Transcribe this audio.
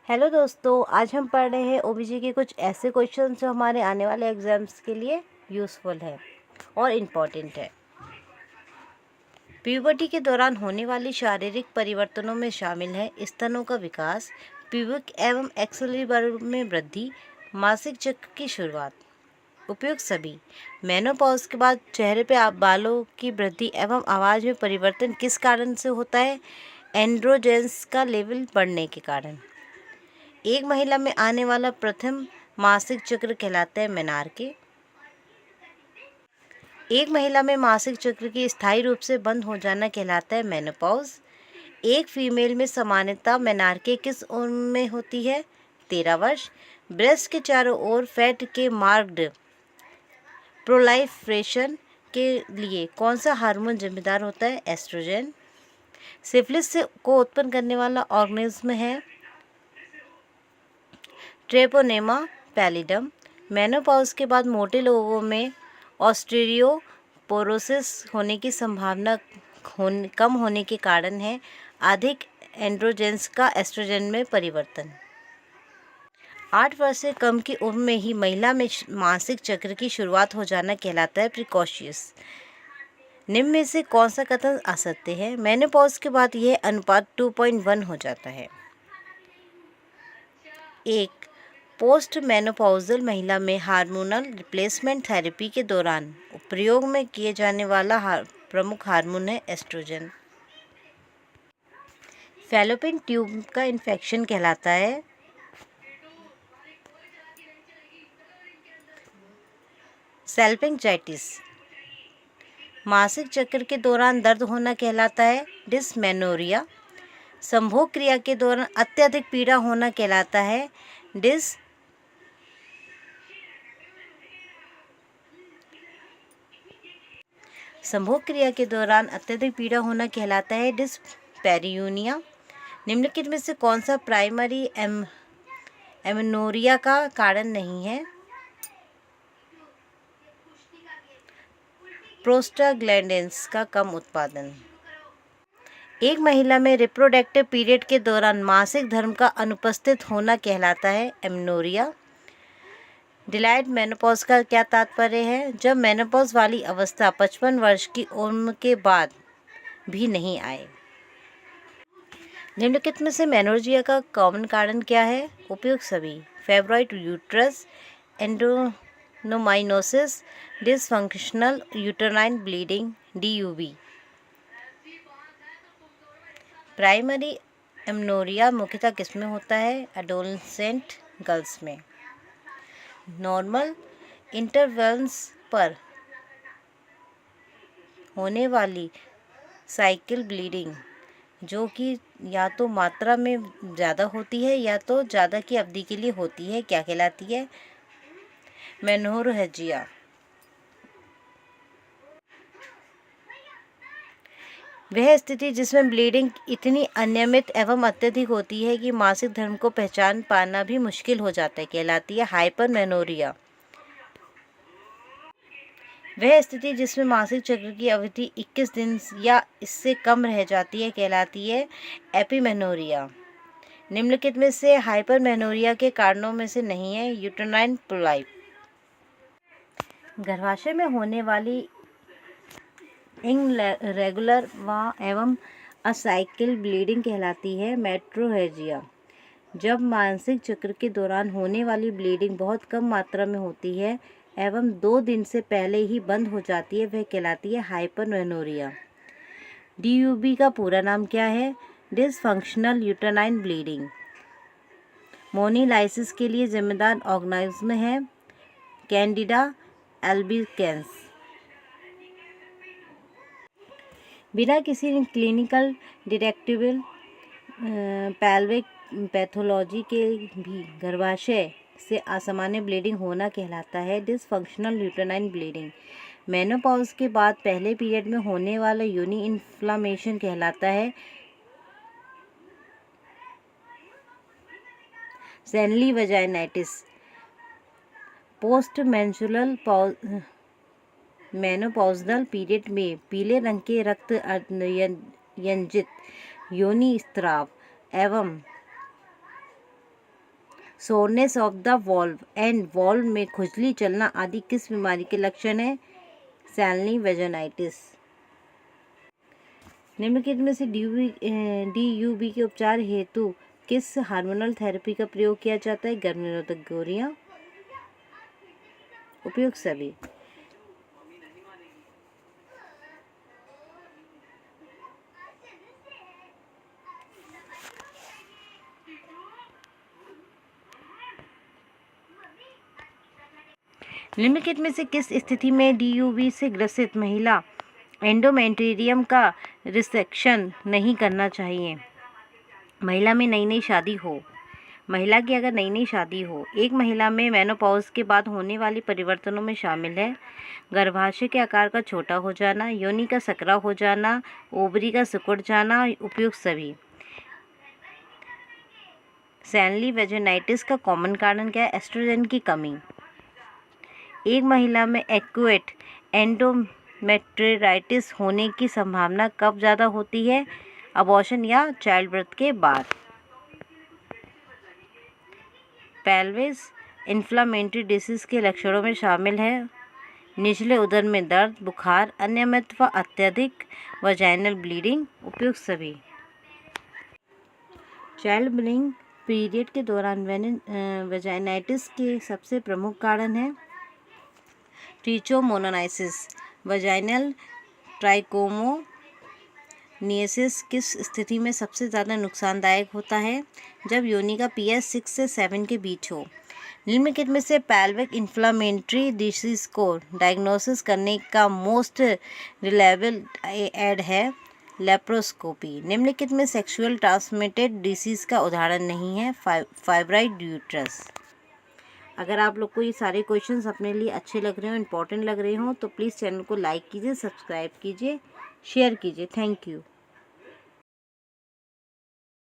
Hello दोस्तों, आज हम पढ़ रहे हैं ओबीजी के कुछ ऐसे क्वेश्चन जो हमारे आने वाले एग्जाम्स के लिए यूज़फुल है और इम्पॉर्टेंट है। प्यूबर्टी के दौरान होने वाली शारीरिक परिवर्तनों में शामिल है स्तनों का विकास, प्यूबिक एवं एक्सिलरी बल में वृद्धि, मासिक चक्र की शुरुआत। उपयुक्त सभी। मेनोपॉज के बाद चेहरे पर बालों की वृद्धि एवं आवाज़ में परिवर्तन किस कारण से होता है? एंड्रोजेंस का लेवल बढ़ने के कारण। एक महिला में आने वाला प्रथम मासिक चक्र कहलाता है मेनार्के। एक महिला में मासिक चक्र की स्थायी रूप से बंद हो जाना कहलाता है मेनोपॉज। एक फीमेल में सामान्यतः मेनार्के किस उम्र में होती है? 13 वर्ष। ब्रेस्ट के चारों ओर फैट के मार्क्ड प्रोलाइफरेशन के लिए कौन सा हार्मोन जिम्मेदार होता है? एस्ट्रोजन। सिफिलिस को उत्पन्न करने वाला ऑर्गेनिज्म है ट्रेपोनेमा पैलिडम। मेनोपॉज के बाद मोटे लोगों में ऑस्टियोपोरोसिस होने की संभावना कम होने के कारण है अधिक एंड्रोजेंस का एस्ट्रोजन में परिवर्तन। 8 वर्ष से कम की उम्र में ही महिला में मासिक चक्र की शुरुआत हो जाना कहलाता है प्रिकॉशियस। निम्न में से कौन सा कथन असत्य है? मेनोपॉज के बाद यह अनुपात 2.1 हो जाता है। एक पोस्ट मेनोपॉजल महिला में हार्मोनल रिप्लेसमेंट थेरेपी के दौरान प्रयोग में किए जाने वाला प्रमुख हार्मोन है एस्ट्रोजन। फैलोपियन ट्यूब का इन्फेक्शन कहलाता है सैल्पिंजाइटिस। मासिक चक्र के दौरान दर्द होना कहलाता है डिस्मेनोरिया। संभोग क्रिया के दौरान अत्यधिक पीड़ा होना कहलाता है संभोग क्रिया के दौरान अत्यधिक पीड़ा होना कहलाता है डिस्पैरियूनिया। निम्नलिखित में से कौन सा प्राइमरी एमेनोरिया का कारण नहीं है? प्रोस्टाग्लैंडिन्स का कम उत्पादन। एक महिला में रिप्रोडक्टिव पीरियड के दौरान मासिक धर्म का अनुपस्थित होना कहलाता है एमेनोरिया। डिलाइड मेनोपॉज का क्या तात्पर्य है? जब मेनोपॉज वाली अवस्था 55 वर्ष की उम्र के बाद भी नहीं आए। निम्नलिखित में से मेनोर्जिया का कॉमन कारण क्या है? उपयुक्त सभी। Fibroid uterus, endometriosis, dysfunctional uterine bleeding, DUB। Primary amenorrhea मुख्यतः किसमें होता है? एडोलसेंट गर्ल्स में। नॉर्मल इंटरवल्स पर होने वाली साइकिल ब्लीडिंग जो कि या तो मात्रा में ज़्यादा होती है या तो ज़्यादा की अवधि के लिए होती है, क्या कहलाती है? मेनोरेजिया। वह स्थिति जिसमें ब्लीडिंग इतनी अनियमित एवं अत्यधिक होती है कि मासिक धर्म को पहचान पाना भी मुश्किल हो जाता है, कहलाती है हाइपरमेनोरिया। वह स्थिति जिसमें मासिक चक्र की अवधि 21 दिन या इससे कम रह जाती है, कहलाती है एपिमेनोरिया। निम्नलिखित में से हाइपरमेनोरिया के कारणों में से नहीं है यूटेराइन पोलाइप। गर्भाशय में होने वाली इरेगुलर एवं असाइकिल ब्लीडिंग कहलाती है मेट्रोरेजिया। जब मासिक चक्र के दौरान होने वाली ब्लीडिंग बहुत कम मात्रा में होती है एवं 2 दिन से पहले ही बंद हो जाती है, वह कहलाती है हाइपरमेनोरिया। DUB का पूरा नाम क्या है? Dysfunctional uterine bleeding. मोनीलाइसिस के लिए जिम्मेदार ऑर्गेनिज्म है कैंडिडा एल्बिकेंस। बिना किसी क्लिनिकल डिटेक्टेबल पेल्विक पैथोलॉजी के भी गर्भाशय से असामान्य ब्लीडिंग होना कहलाता है डिसफंक्शनल यूटेराइन ब्लीडिंग। मेनोपॉज के बाद पहले पीरियड में होने वाला यूनी इन्फ्लामेशन कहलाता है सेनली वजाइनाइटिस। पोस्ट मेनोपॉजल पीरियड में पीले रंग के रक्त यंजित योनि स्राव एवं soreness of the valve and valve में खुजली चलना आदि किस बीमारी के लक्षण है? सैलनी वेजाइनाइटिस। निम्नलिखित में से DUB के उपचार हेतु किस हार्मोनल थेरेपी का प्रयोग किया जाता है? गर्भ निरोधक गोलियां। उपयोग सभी। निम्नलिखित में से किस स्थिति में DUB से ग्रसित महिला एंडोमेट्रियम का रिसेक्शन नहीं करना चाहिए? महिला में नई शादी हो। महिला की अगर नई शादी हो। एक महिला में मेनोपॉज के बाद होने वाले परिवर्तनों में शामिल है गर्भाशय के आकार का छोटा हो जाना, योनि का सकरा हो जाना, ओवरी का सिकुड़ जाना। उपयुक्त सभी। सैलनी वेजाइनाइटिस का कॉमन कारण क्या है? एस्ट्रोजन की कमी। एक महिला में एक्यूट एंडोमेट्रियाइटिस होने की संभावना कब ज़्यादा होती है? अबॉर्शन या चाइल्ड बर्थ के बाद। पेल्विस इन्फ्लामेटरी डिसीज के लक्षणों में शामिल है निचले उदर में दर्द, बुखार, अनियमित व अत्यधिक वजाइनल ब्लीडिंग। उपयुक्त सभी। चाइल्ड बियरिंग पीरियड के दौरान वेजाइनाइटिस के सबसे प्रमुख कारण हैं ट्रिचोमोनासिस, वजाइनल ट्राइकोमोनियासिस। किस स्थिति में सबसे ज़्यादा नुकसानदायक होता है? जब योनि का pH 6 से 7 के बीच हो। निम्नलिखित में से पेल्विक इन्फ्लामेटरी डिसीज को डायग्नोसिस करने का मोस्ट रिलायबल एड है लेप्रोस्कोपी। निम्नलिखित में सेक्सुअल ट्रांसमिटेड डिसीज का उदाहरण नहीं है फाइब्राइड यूट्रस। अगर आप लोग को ये सारे क्वेश्चंस अपने लिए अच्छे लग रहे हो, इंपॉर्टेंट लग रहे हो, तो प्लीज़ चैनल को लाइक कीजिए, सब्सक्राइब कीजिए, शेयर कीजिए। Thank you.